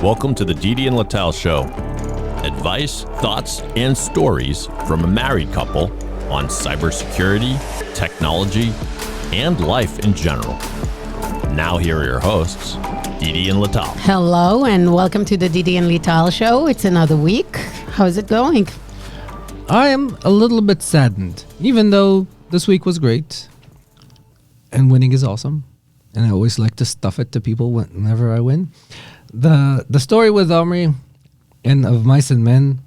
Welcome to the Didi and Lital Show. Advice, thoughts, and stories from a married couple on cybersecurity, technology, and life in general. Now here are your hosts, Didi and Lital. Hello and welcome to the Didi and Lital Show. It's another week. How's it going? I am a little bit saddened, even though this week was great and winning is awesome. And I always like to stuff it to people whenever I win. The story with Omri and of Mice and Men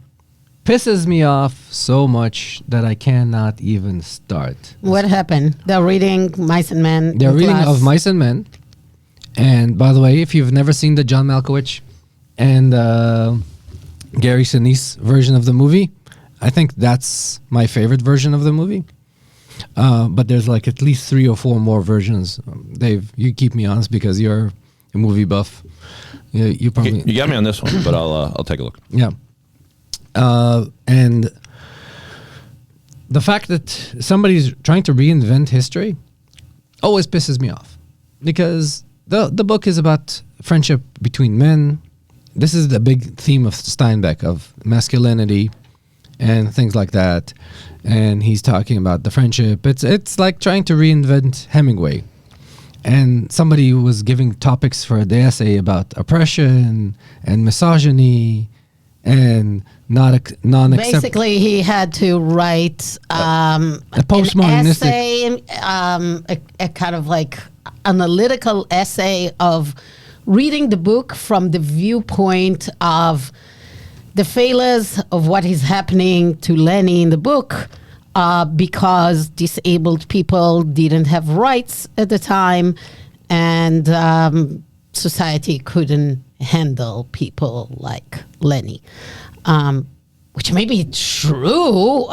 pisses me off so much that I cannot even start. What happened? They're reading Mice and Men. They're reading of Mice and Men. And by the way, if you've never seen the John Malkovich and Gary Sinise version of the movie, I think that's my favorite version of the movie. But there's like at least 3 or 4 more versions. Dave, you keep me honest because you're a movie buff. You probably You got me on this one, but I'll take a look. Yeah. And the fact that somebody's trying to reinvent history always pisses me off because the book is about friendship between men. This is the big theme of Steinbeck, of masculinity and things like that. And he's talking about the friendship. It's like trying to reinvent Hemingway. And somebody was giving topics for the essay about oppression and misogyny and Basically, he had to write a postmodernistic an essay, a kind of like analytical essay of reading the book from the viewpoint of the failures of what is happening to Lenny in the book. Because disabled people didn't have rights at the time, and society couldn't handle people like Lenny, which may be true,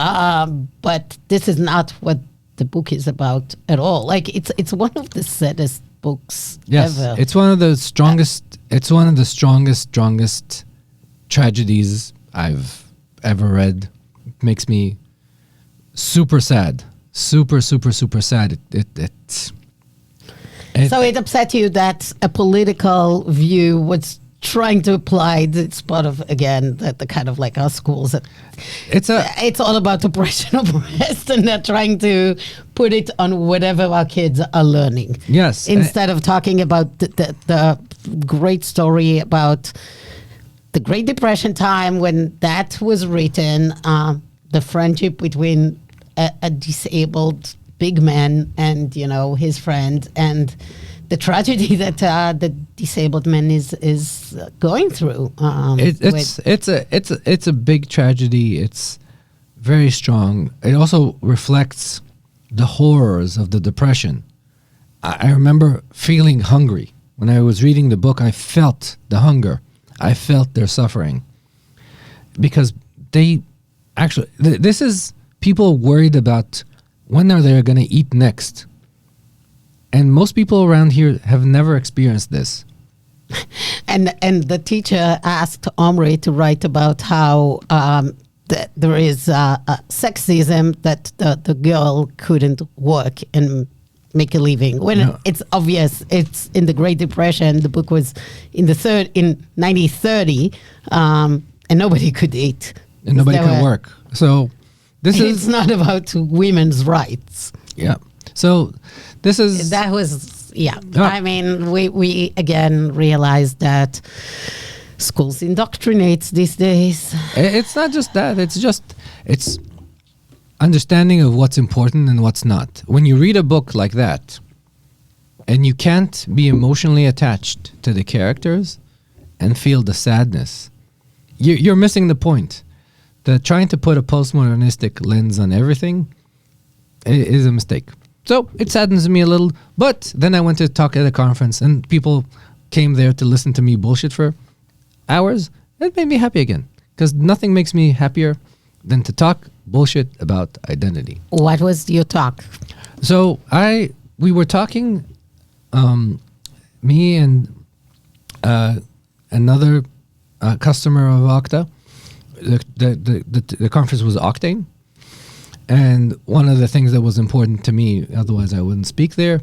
but this is not what the book is about at all. Like it's one of the saddest books ever. It's one of the strongest. It's one of the strongest tragedies I've ever read. It makes me super sad, super sad. So it upset you that a political view was trying to apply. It's part of, again, the kind of like our schools. It's all about oppression, oppressed, and they're trying to put it on whatever our kids are learning. Yes. Instead of talking about the great story about the Great Depression time when that was written, the friendship between a disabled big man and his friend, and the tragedy that the disabled man is going through. It's a big tragedy. It's very strong. It also reflects the horrors of the Depression. I remember feeling hungry when I was reading the book. I felt the hunger. I felt their suffering because they actually. This is people worried about when are they going to eat next. And most people around here have never experienced this. And the teacher asked Omri to write about how there is sexism, that the girl couldn't work and make a living. When it's obvious, it's in the Great Depression. The book was in 1930, and nobody could eat. And nobody could work. So it's not about women's rights. Yeah. So that was I mean, we again realized that schools indoctrinate these days. It's not just that. It's understanding of what's important and what's not. When you read a book like that, and you can't be emotionally attached to the characters and feel the sadness, you're missing the point. Trying to put a postmodernistic lens on everything is a mistake. So it saddens me a little. But then I went to talk at a conference and people came there to listen to me bullshit for hours. It made me happy again because nothing makes me happier than to talk bullshit about identity. What was your talk? So we were talking, me and another customer of Okta. The conference was Octane, And one of the things that was important to me, otherwise I wouldn't speak there,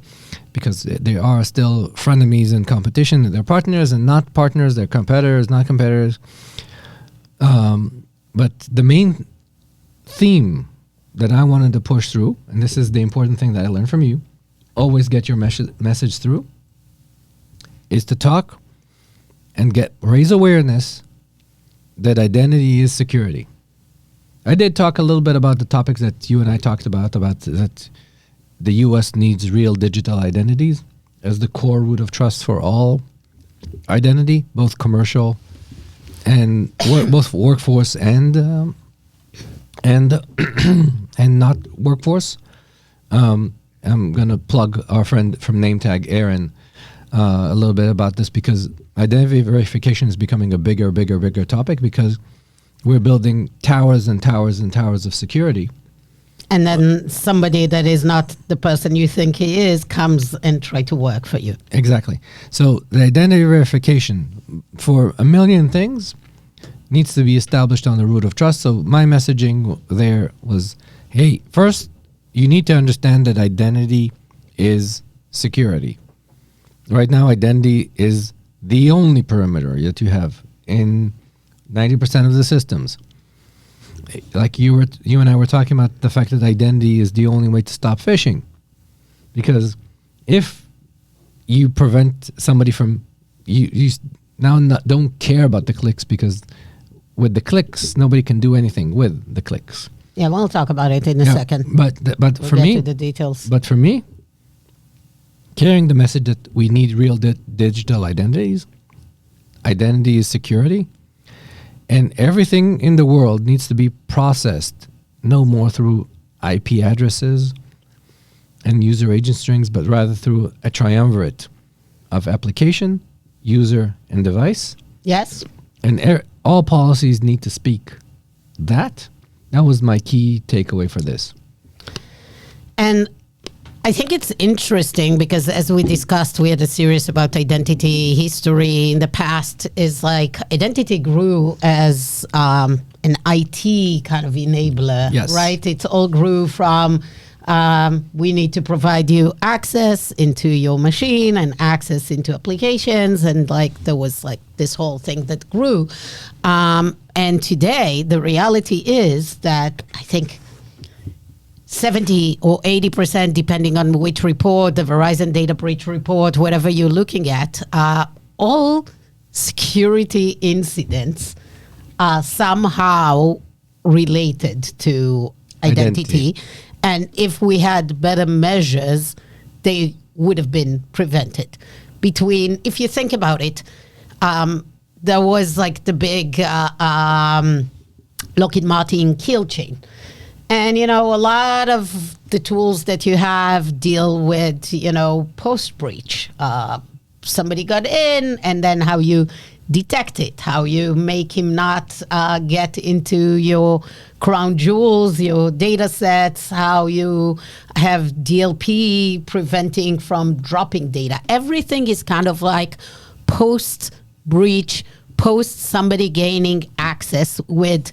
because there are still frenemies in competition. They're partners and not partners. They're competitors, not competitors. But the main theme that I wanted to push through, and this is the important thing that I learned from you, always get your message through, is to talk and raise awareness that identity is security. I did talk a little bit about the topics that you and I talked about that the U.S. needs real digital identities as the core root of trust for all identity, both commercial and both workforce and not workforce. I'm gonna plug our friend from NameTag, Aaron, a little bit about this, because identity verification is becoming a bigger topic, because we're building towers and towers and towers of security. And then somebody that is not the person you think he is comes and try to work for you. Exactly. So the identity verification for a million things needs to be established on the root of trust. So my messaging there was, hey, first, you need to understand that identity is security. Right now, identity is the only perimeter that you have in 90% of the systems. Like you and I were talking about the fact that identity is the only way to stop phishing. Because if you prevent somebody from, you now don't care about the clicks, because with the clicks, nobody can do anything with the clicks. Yeah, we'll talk about it in a second. But We'll for get me, to the details. But for me, carrying the message that we need real digital identities, identity is security, and everything in the world needs to be processed no more through IP addresses and user agent strings, but rather through a triumvirate of application, user, and device. Yes. And all policies need to speak that. That was my key takeaway for this. And I think it's interesting because, as we discussed, we had a series about identity history in the past. Is like identity grew as an IT kind of enabler, Yes. right? It all grew from we need to provide you access into your machine and access into applications, and like there was like this whole thing that grew. And today, the reality is that I think 70 or 80%, depending on which report, the Verizon data breach report, whatever you're looking at, all security incidents are somehow related to identity. And if we had better measures, they would have been prevented. If you think about it, there was like the big Lockheed Martin kill chain. And, a lot of the tools that you have deal with, post-breach. Somebody got in, and then how you detect it, how you make him not get into your crown jewels, your data sets, how you have DLP preventing from dropping data. Everything is kind of like post-breach, post-somebody gaining access, with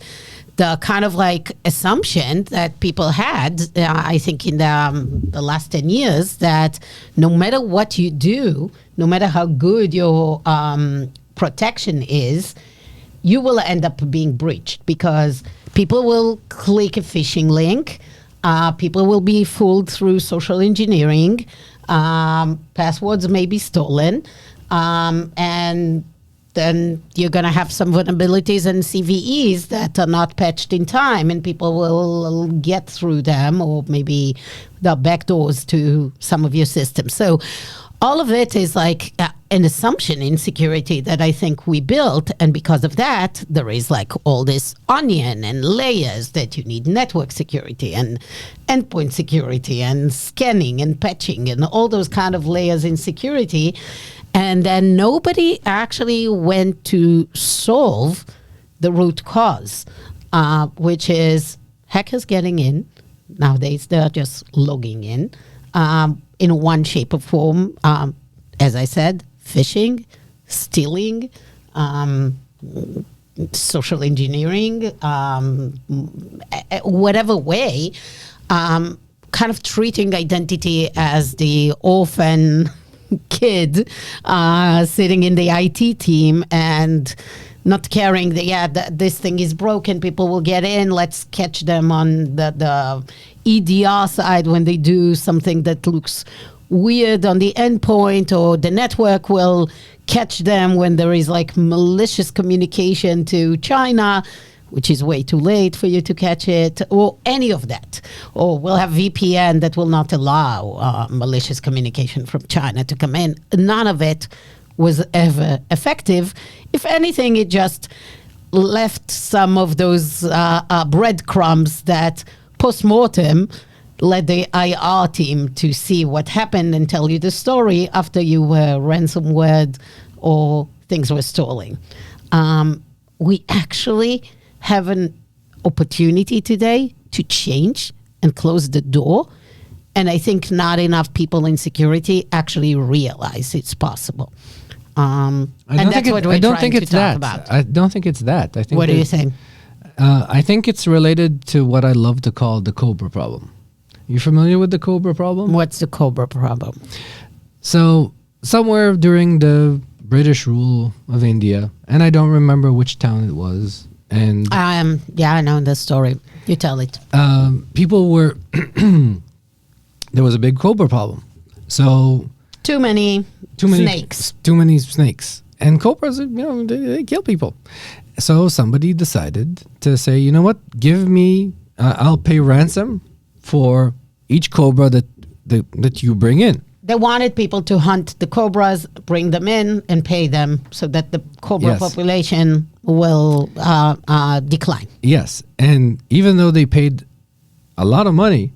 the kind of like assumption that people had, I think in the last 10 years, that no matter what you do, no matter how good your protection is, you will end up being breached, because people will click a phishing link, people will be fooled through social engineering, passwords may be stolen, and then you're going to have some vulnerabilities and CVEs that are not patched in time, and people will get through them, or maybe the backdoors to some of your systems. So all of it is like an assumption in security that I think we built, and because of that, there is like all this onion and layers that you need: network security and endpoint security and scanning and patching and all those kind of layers in security. And then nobody actually went to solve the root cause, which is hackers getting in. Nowadays, they're just logging in one shape or form. As I said, phishing, stealing, social engineering, whatever way, kind of treating identity as the orphan kid sitting in the IT team and not caring that, this thing is broken, people will get in, let's catch them on the EDR side when they do something that looks weird on the endpoint, or the network will catch them when there is like malicious communication to China, which is way too late for you to catch it, or any of that. Or we'll have VPN that will not allow malicious communication from China to come in. None of it was ever effective. If anything, it just left some of those breadcrumbs that post-mortem led the IR team to see what happened and tell you the story after you were ransomware or things were stolen. We actually have an opportunity today to change and close the door. And I think not enough people in security actually realize it's possible. And that's what we're trying to talk about. I don't think it's that. I think. What are you saying? I think it's related to what I love to call the Cobra problem. You familiar with the Cobra problem? What's the Cobra problem? So somewhere during the British rule of India, and I don't remember which town it was, and yeah, I know the story. You tell it. People were there was a big Cobra problem. So too many snakes. Too many snakes. And cobras, they kill people. So somebody decided to say, you know what? Give me, I'll pay ransom for each cobra that you bring in. They wanted people to hunt the cobras, bring them in, and pay them so that the cobra population will decline. Yes. And even though they paid a lot of money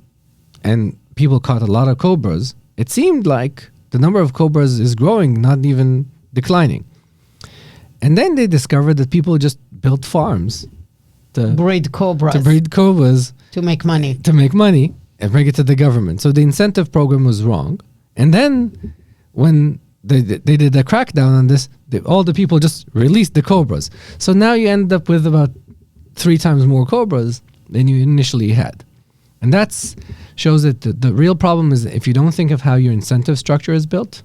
and people caught a lot of cobras, it seemed like the number of cobras is growing, not even declining. And then they discovered that people just built farms to breed cobras. To make money. And bring it to the government. So the incentive program was wrong. And then when they did a crackdown on this, all the people just released the cobras. So now you end up with about 3 times more cobras than you initially had. And that shows that the real problem is if you don't think of how your incentive structure is built,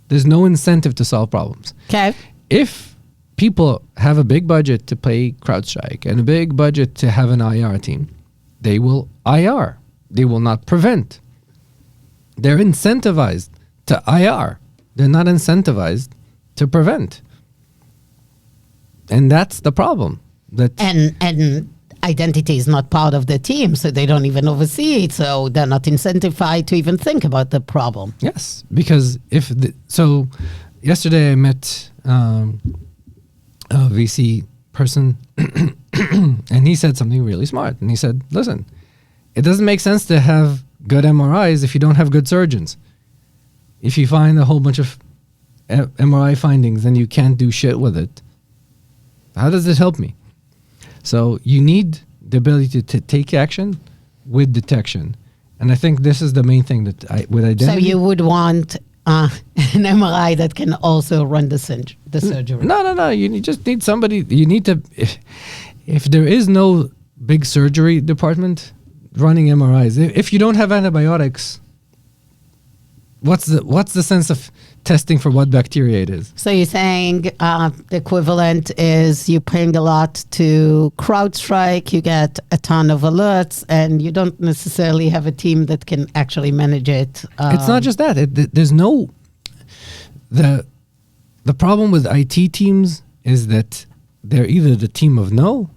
there's no incentive to solve problems. Okay. If people have a big budget to pay CrowdStrike and a big budget to have an IR team, they will IR. They will not prevent. They're incentivized to IR. They're not incentivized to prevent. And that's the problem. And identity is not part of the team, so they don't even oversee it, so they're not incentivized to even think about the problem. Yes, because so yesterday I met a VC person and he said something really smart. And he said, listen, it doesn't make sense to have good MRIs if you don't have good surgeons. If you find a whole bunch of MRI findings and you can't do shit with it, how does it help me? So you need the ability to take action with detection. And I think this is the main thing with identity. So you would want an MRI that can also run the surgery? No. You just need somebody. You need to, if there is no big surgery department running MRIs, if you don't have antibiotics, what's the sense of testing for what bacteria it is? So you're saying the equivalent is you're paying a lot to CrowdStrike, you get a ton of alerts, and you don't necessarily have a team that can actually manage it. It's not just that. There's no... The problem with IT teams is that they're either the team of no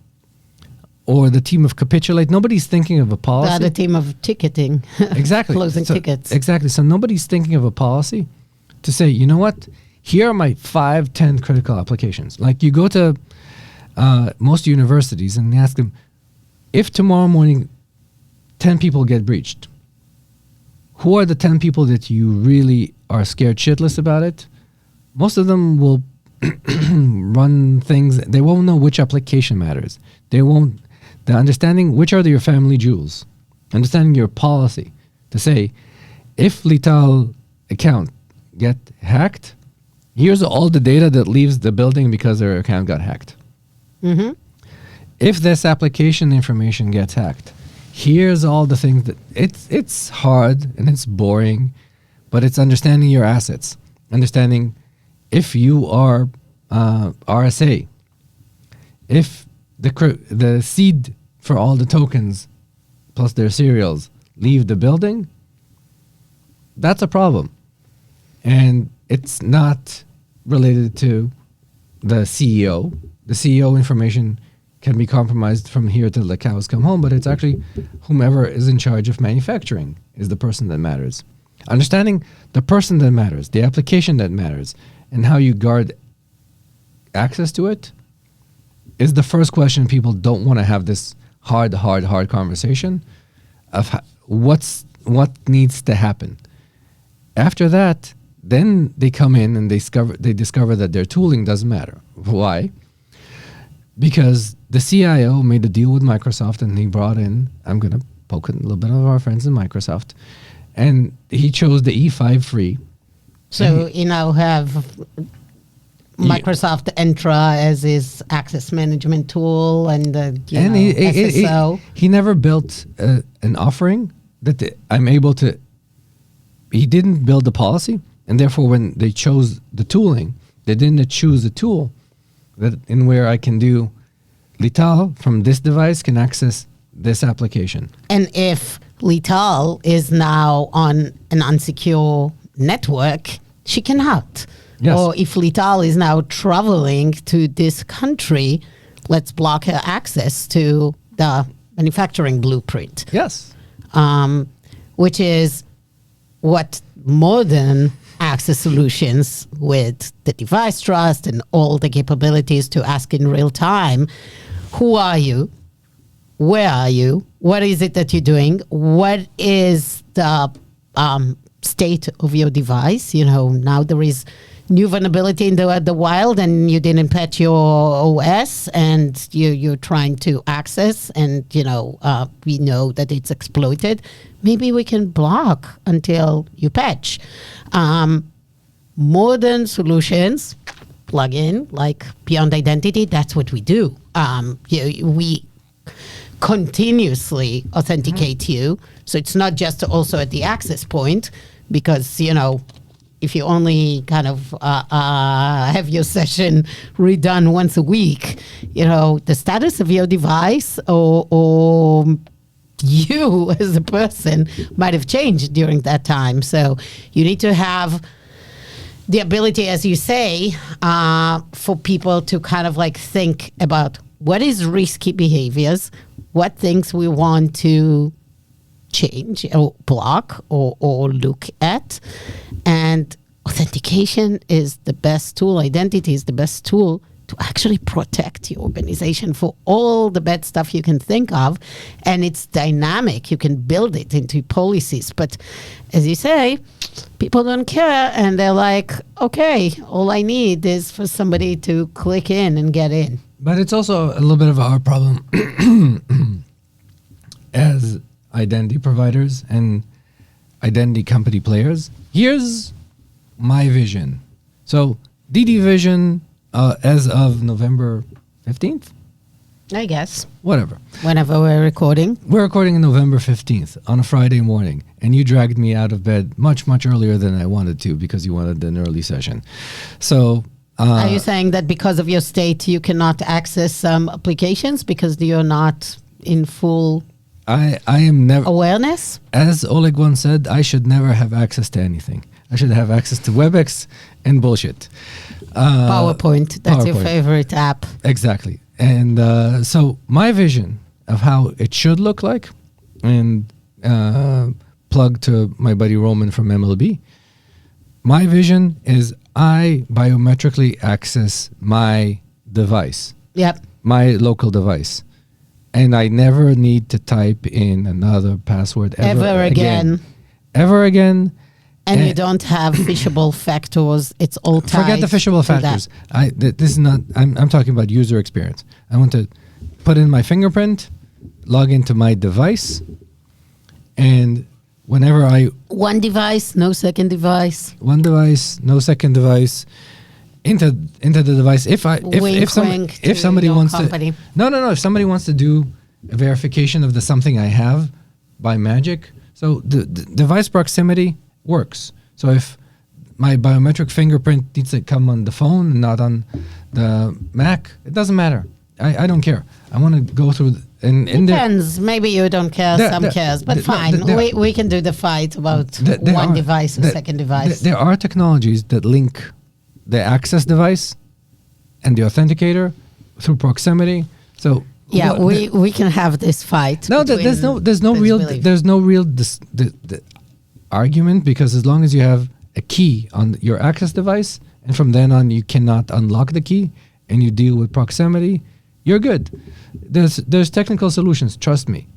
or the team of capitulate. Nobody's thinking of a policy. They're the team of ticketing. Exactly. Closing tickets. Exactly. So nobody's thinking of a policy to say, you know what? Here are my 5-10 critical applications. Like you go to most universities and you ask them, if tomorrow morning 10 people get breached, who are the 10 people that you really are scared shitless about it? Most of them will run things. They won't know which application matters. The understanding which are your family jewels, understanding your policy to say, if Lital account get hacked, here's all the data that leaves the building because their account got hacked. If this application information gets hacked, here's all the things that it's hard and it's boring, but it's understanding your assets, understanding if you are RSA, if the seed for all the tokens plus their serials leave the building, that's a problem. And it's not related to the CEO. The CEO information can be compromised from here till the cows come home, but it's actually whomever is in charge of manufacturing is the person that matters. Understanding the person that matters, the application that matters, and how you guard access to it is the first question. People don't want to have this hard conversation of what needs to happen. After that, then they come in and they discover that their tooling doesn't matter. Why? Because the CIO made a deal with Microsoft and he brought in, I'm going to poke a little bit of our friends in Microsoft, and he chose the E5 free. So you now have Microsoft Entra as his access management tool and the SSO. He never built an offering that I'm able to. He didn't build the policy, and therefore when they chose the tooling, they didn't choose the tool that in where I can do Lital from this device can access this application. And if Lital is now on an unsecure network, she cannot. Yes. Or if Lital is now traveling to this country, let's block her access to the manufacturing blueprint. Yes. Which is what modern access solutions with the device trust and all the capabilities to ask in real time, who are you? Where are you? What is it that you're doing? What is the state of your device? You know, now there is new vulnerability in the wild and you didn't patch your OS and you're trying to access and, we know that it's exploited. Maybe we can block until you patch. Modern solutions plug in like Beyond Identity. That's what we do. We continuously authenticate you. So it's not just also at the access point because, if you only kind of have your session redone once a week, the status of your device or you as a person might have changed during that time. So you need to have the ability, as you say, for people to kind of like think about what is risky behaviors, what things we want to change or block or look at. And authentication is the best tool. Identity is the best tool to actually protect your organization for all the bad stuff you can think of. And it's dynamic. You can build it into policies. But as you say, people don't care. And they're like, okay, all I need is for somebody to click in and get in. But it's also a little bit of our problem as identity providers and identity company players. Here's my vision. So Didi vision as of November 15th? I guess. Whatever. Whenever we're recording. We're recording on November 15th on a Friday morning. And you dragged me out of bed much, much earlier than I wanted to because you wanted an early session. So... are you saying that because of your state you cannot access some applications because you're not in full I am never awareness? As Oleg once said, I should never have access to anything. I should have access to WebEx and bullshit. PowerPoint, that's your PowerPoint. favorite app. Exactly. And so my vision of how it should look like, and plug to my buddy Roman from MLB, my vision is I biometrically access my device. Yep. My local device. And I never need to type in another password ever again. Ever again. And you don't have phishable factors. It's all tied. Forget the phishable factors. This is not. I'm talking about user experience. I want to put in my fingerprint, log into my device, and whenever one device, no second device. One device, no second device, into the device. If somebody your wants company. to if somebody wants to do a verification of the something I have by magic, so the device proximity works. So if my biometric fingerprint needs to come on the phone, not on the Mac, it doesn't matter. I don't care. I want to go through Depends. Maybe you don't care, some cares, but fine. We can do the fight about one device or second device. There are technologies that link the access device and the authenticator through proximity. So yeah, we can have this fight. No, there's no real argument, because as long as you have a key on your access device, and from then on you cannot unlock the key, and you deal with proximity, you're good. There's technical solutions, trust me.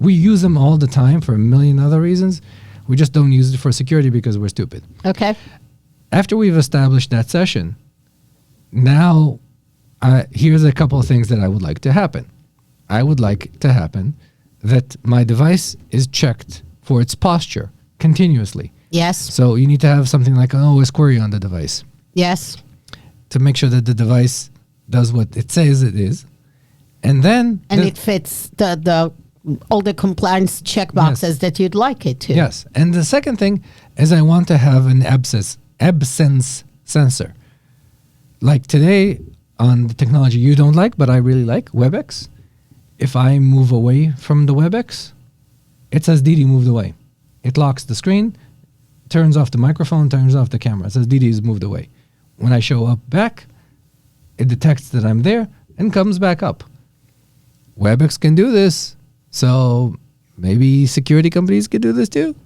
We use them all the time for a million other reasons. We just don't use it for security because we're stupid. Okay. After we've established that session, now here's a couple of things that I would like to happen. I would like to happen that my device is checked for its posture continuously. Yes. So you need to have something like an OS query on the device. Yes. To make sure that the device does what it says it is. And then... And it fits all the compliance checkboxes that you'd like it to. Yes. And the second thing is I want to have an absence sensor. Like today on the technology you don't like, but I really like, WebEx. If I move away from the WebEx, it says Didi moved away. It locks the screen, turns off the microphone, turns off the camera. It says Didi has moved away. When I show up back, it detects that I'm there and comes back up. WebEx can do this, so maybe security companies can do this too.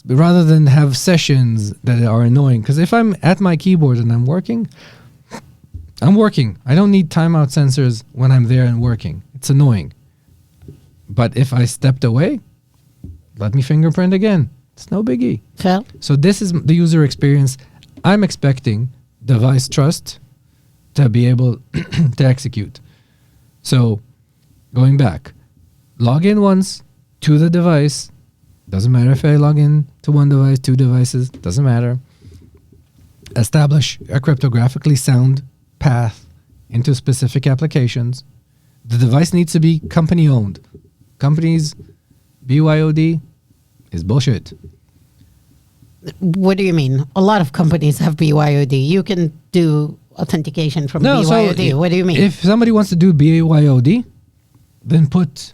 Rather than have sessions that are annoying. Because if I'm at my keyboard and I'm working. I don't need timeout sensors when I'm there and working. It's annoying. But if I stepped away, let me fingerprint again. It's no biggie. Fair. So this is the user experience I'm expecting device trust to be able to execute. So going back, log in once to the device. Doesn't matter if I log in to one device, two devices, doesn't matter. Establish a cryptographically sound path into specific applications. The device needs to be company owned. Companies, BYOD is bullshit. What do you mean? A lot of companies have BYOD. You can do authentication from BYOD. So what do you mean? If somebody wants to do BYOD, then put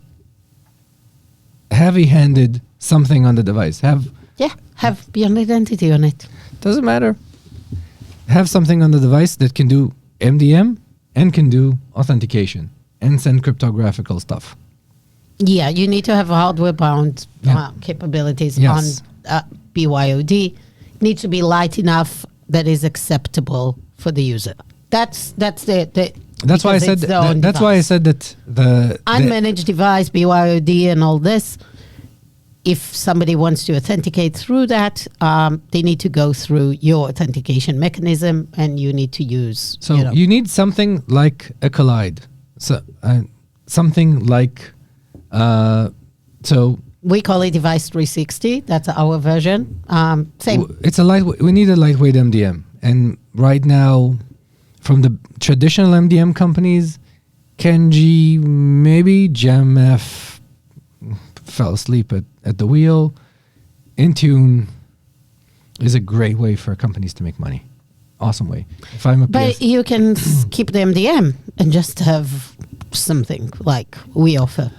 heavy-handed something on the device. Have Beyond Identity on it. Doesn't matter. Have something on the device that can do MDM and can do authentication and send cryptographical stuff. Yeah, you need to have hardware-bound capabilities on BYOD. It needs to be light enough that is acceptable for the user. That's why I said that the unmanaged device, BYOD, and all this. If somebody wants to authenticate through that, they need to go through your authentication mechanism, and you need to use. So you need something like a Collide, something like so. We call it Device 360. That's our version. Same. It's a lightweight. We need a lightweight MDM, and right now, from the traditional MDM companies, Kenji, maybe JamF fell asleep at the wheel. Intune is a great way for companies to make money. Awesome way. If I'm but you can keep the MDM and just have something like we offer.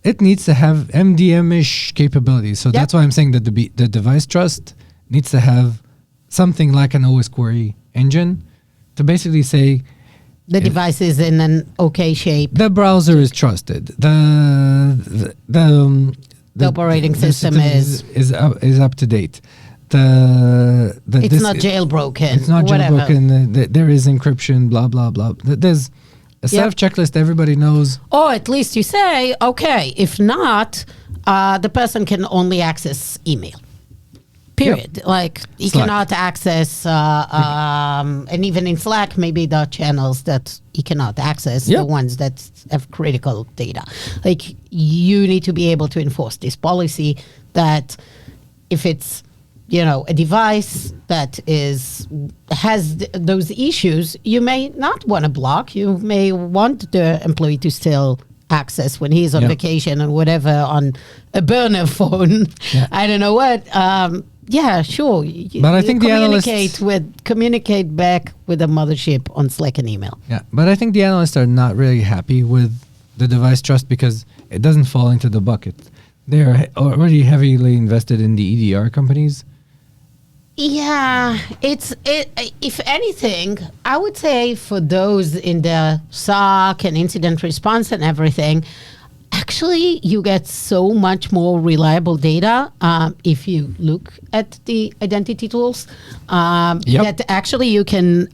It needs to have MDM-ish capabilities. So that's why I'm saying that the device trust needs to have something like an OS query engine to basically say the device is in an okay shape. The browser is trusted. The operating system is up to date. It's not jailbroken. It's not jailbroken. There is encryption. Blah blah blah. There's a set of checklist everybody knows. Or at least you say, okay, if not, the person can only access email. Period. Yep. Like you cannot access, and even in Slack, maybe there are channels that you cannot access, the ones that have critical data. Like you need to be able to enforce this policy that if it's a device that has those issues, you may not want to block. You may want the employee to still access when he's on vacation and whatever on a burner phone. Yeah. I don't know what. Yeah, sure. But I think the analysts communicate back with the mothership on Slack and email. Yeah, but I think the analysts are not really happy with the device trust because it doesn't fall into the bucket. They're already heavily invested in the EDR companies. Yeah, if anything, I would say for those in the SOC and incident response and everything, actually you get so much more reliable data if you look at the identity tools that actually you can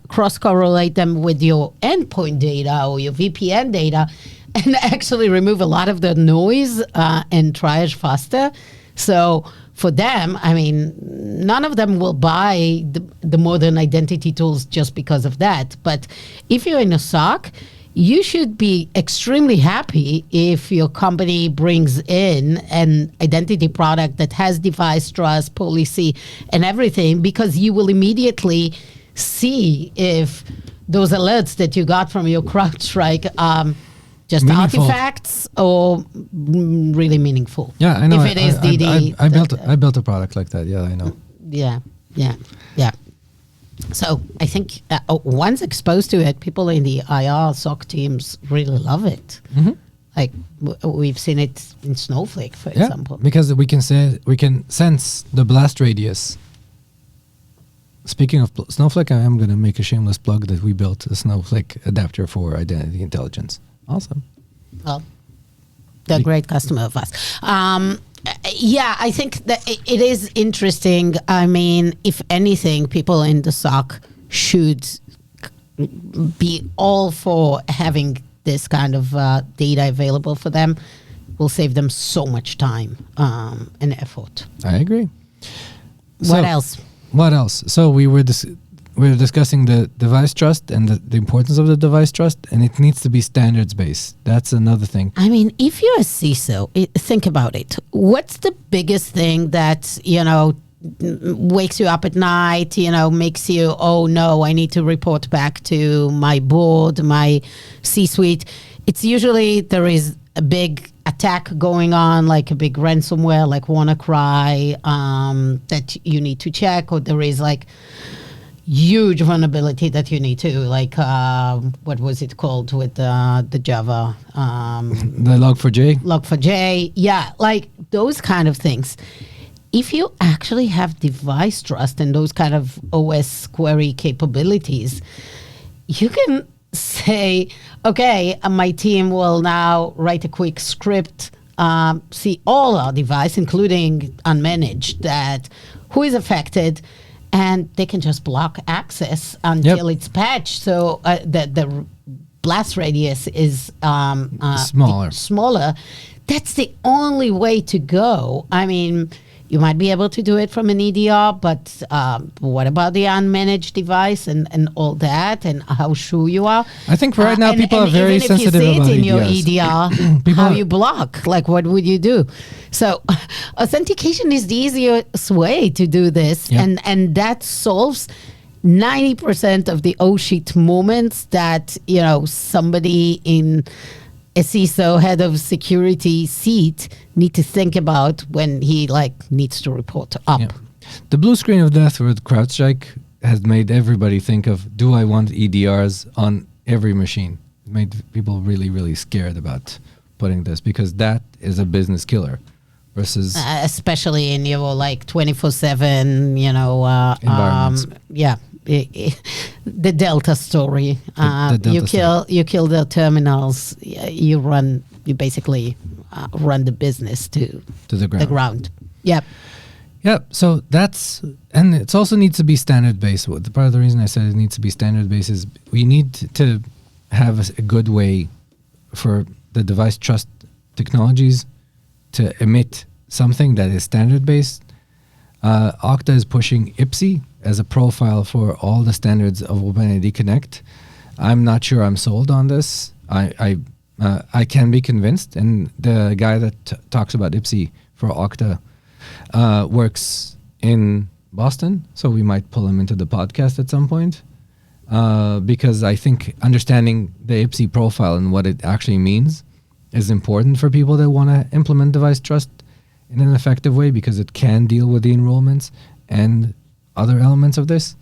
cross-correlate them with your endpoint data or your VPN data and actually remove a lot of the noise and triage faster. So for them, I mean, none of them will buy the modern identity tools just because of that. But if you're in a SOC, you should be extremely happy if your company brings in an identity product that has device trust, policy, and everything, because you will immediately see if those alerts that you got from your CrowdStrike just meaningful artifacts or really meaningful. Yeah, I know. If it is Didi, I built a product like that. Yeah, I know. Yeah. So I think once exposed to it, people in the IR SOC teams really love it. Mm-hmm. Like we've seen it in Snowflake, for example. Because we can sense the blast radius. Speaking of Snowflake, I am going to make a shameless plug that we built a Snowflake adapter for identity intelligence. Awesome. Well, they're a great customer of us. Yeah, I think that it is interesting. I mean, if anything, people in the SOC should be all for having this kind of data available for them. Will save them so much time and effort. I agree. What else? What else? So we were discussing the device trust and the importance of the device trust, and it needs to be standards based. That's another thing. I mean, if you're a CISO, think about it. What's the biggest thing that, wakes you up at night, makes you, oh no, I need to report back to my board, my C-suite? It's usually there is a big attack going on, like a big ransomware, like WannaCry, that you need to check, or there is like huge vulnerability that you need to, like, what was it called with the Java? The Log4j? Log4j, yeah, like those kind of things. If you actually have device trust and those kind of OS query capabilities, you can say, okay, my team will now write a quick script, see all our device, including unmanaged, that who is affected, and they can just block access until it's patched. So the blast radius is smaller. That's the only way to go. I mean, you might be able to do it from an EDR, but what about the unmanaged device and all that, and how sure you are? I think right now people are very sensitive about EDRs. Even if you see it in your EDR, how you block, like what would you do? So authentication is the easiest way to do this, and that solves 90% of the oh shit moments that somebody in a CISO, head of security seat, need to think about when he needs to report up. Yeah. The blue screen of death with CrowdStrike has made everybody think of, do I want EDRs on every machine? It made people really, really scared about putting this, because that is a business killer versus... especially in your 24/7, environments. The Delta story. You kill the terminals. You basically run the business to the ground. Yep. Yep. So and it also needs to be standard based. Part of the reason I said it needs to be standard based is we need to have a good way for the device trust technologies to emit something that is standard based. Okta is pushing IPSI as a profile for all the standards of OpenID Connect. I'm not sure I'm sold on this. I can be convinced, and the guy that talks about IPSI for Okta works in Boston, so we might pull him into the podcast at some point. Because I think understanding the IPSI profile and what it actually means is important for people that want to implement device trust in an effective way, because it can deal with the enrollments and other elements of this,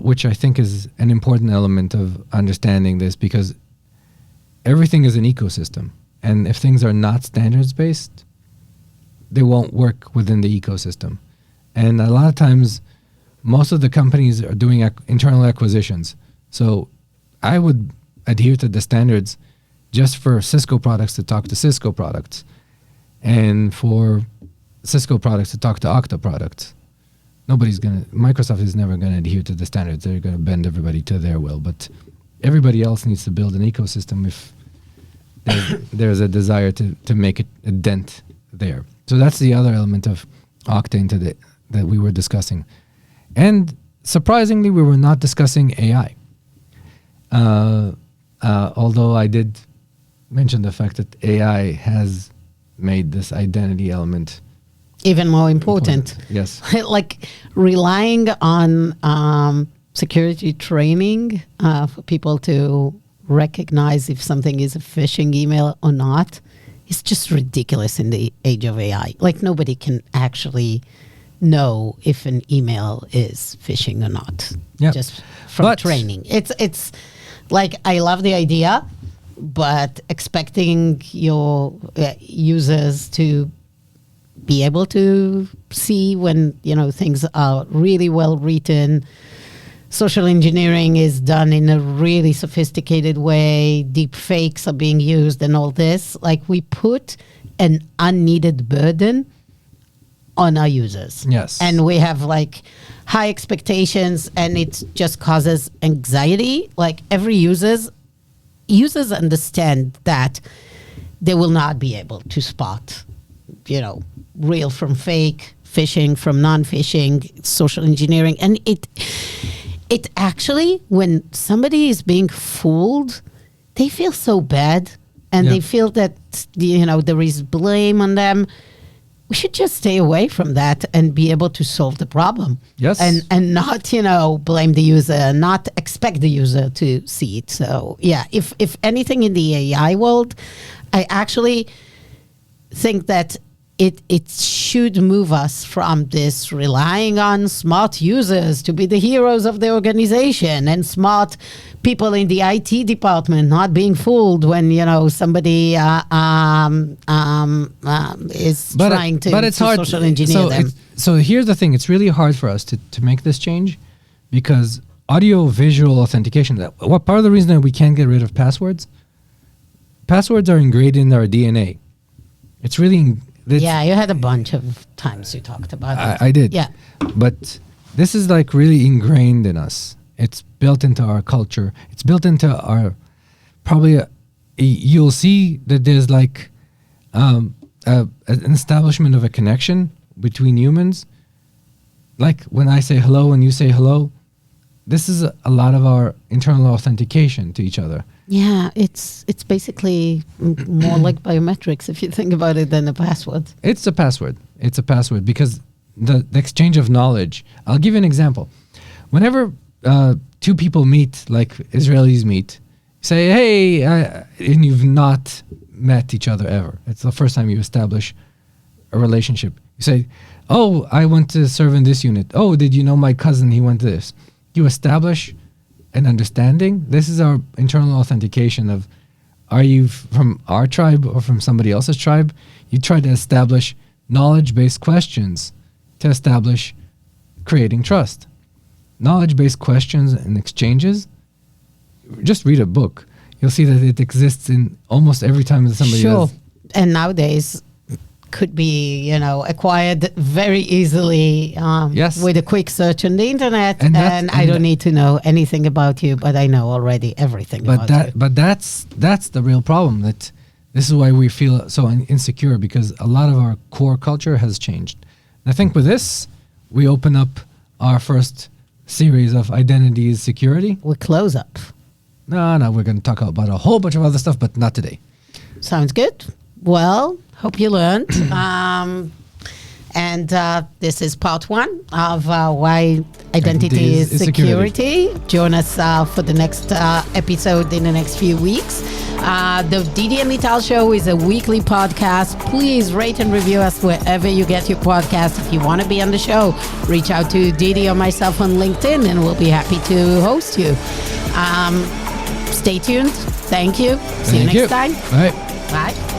which I think is an important element of understanding this, because everything is an ecosystem. And if things are not standards-based, they won't work within the ecosystem. And a lot of times, most of the companies are doing internal acquisitions. So I would adhere to the standards just for Cisco products to talk to Cisco products, and for Cisco products to talk to Okta products. Microsoft is never going to adhere to the standards. They're going to bend everybody to their will. But everybody else needs to build an ecosystem if there's a desire to make it a dent there. So that's the other element of Octane that we were discussing. And surprisingly, we were not discussing AI. Although I did mention the fact that AI has made this identity element even more important. Yes. Like relying on security training for people to recognize if something is a phishing email or not is just ridiculous in the age of AI. Like nobody can actually know if an email is phishing or not. Yep. Just from training. It's like, I love the idea, but expecting your users to be able to see when, things are really well written, social engineering is done in a really sophisticated way, deep fakes are being used and all this, like we put an unneeded burden on our users. Yes. And we have like high expectations, and it just causes anxiety. Like every users understand that they will not be able to spot, real from fake, phishing from non-phishing, social engineering. And it actually, when somebody is being fooled, they feel so bad, and they feel that, there is blame on them. We should just stay away from that and be able to solve the problem. Yes. And not, blame the user, not expect the user to see it. So, yeah, if anything in the AI world, I actually think that it should move us from this relying on smart users to be the heroes of the organization, and smart people in the IT department not being fooled when somebody is trying to social engineer them. So here's the thing: it's really hard for us to make this change, because audio visual authentication. What part of the reason that we can't get rid of passwords? Passwords are ingrained in our DNA. It's really. Yeah, you had a bunch of times you talked about it. I did. Yeah. But this is like really ingrained in us. It's built into our culture. It's built into our, you'll see that there's like an establishment of a connection between humans. Like when I say hello and you say hello, this is a lot of our internal authentication to each other. Yeah, it's basically more like biometrics if you think about it than a password. It's a password. It's a password because the exchange of knowledge. I'll give you an example. Whenever two people meet, like Israelis meet, say, hey, and you've not met each other ever. It's the first time you establish a relationship. You say, oh, I went to serve in this unit. Oh, did you know my cousin? He went to this. You establish an understanding. This is our internal authentication of, are you from our tribe or from somebody else's tribe? You try to establish knowledge-based questions to establish creating trust. Knowledge-based questions and exchanges, just read a book. You'll see that it exists in almost every time that somebody does. And nowadays could be, acquired very easily with a quick search on the internet. And I don't need to know anything about you, but I know already everything about you. But that's the real problem. That this is why we feel so insecure, because a lot of our core culture has changed. And I think with this, we open up our first series of identities security. We close up. No, we're going to talk about a whole bunch of other stuff, but not today. Sounds good. Well, hope you learned. And this is part 1 of why identity is security. Join us for the next episode in the next few weeks. The Didi and Lital show is a weekly podcast. Please rate and review us wherever you get your podcast. If you want to be on the show, reach out to Didi or myself on LinkedIn and we'll be happy to host you. Stay tuned. Thank you. See you next time. Bye. Bye.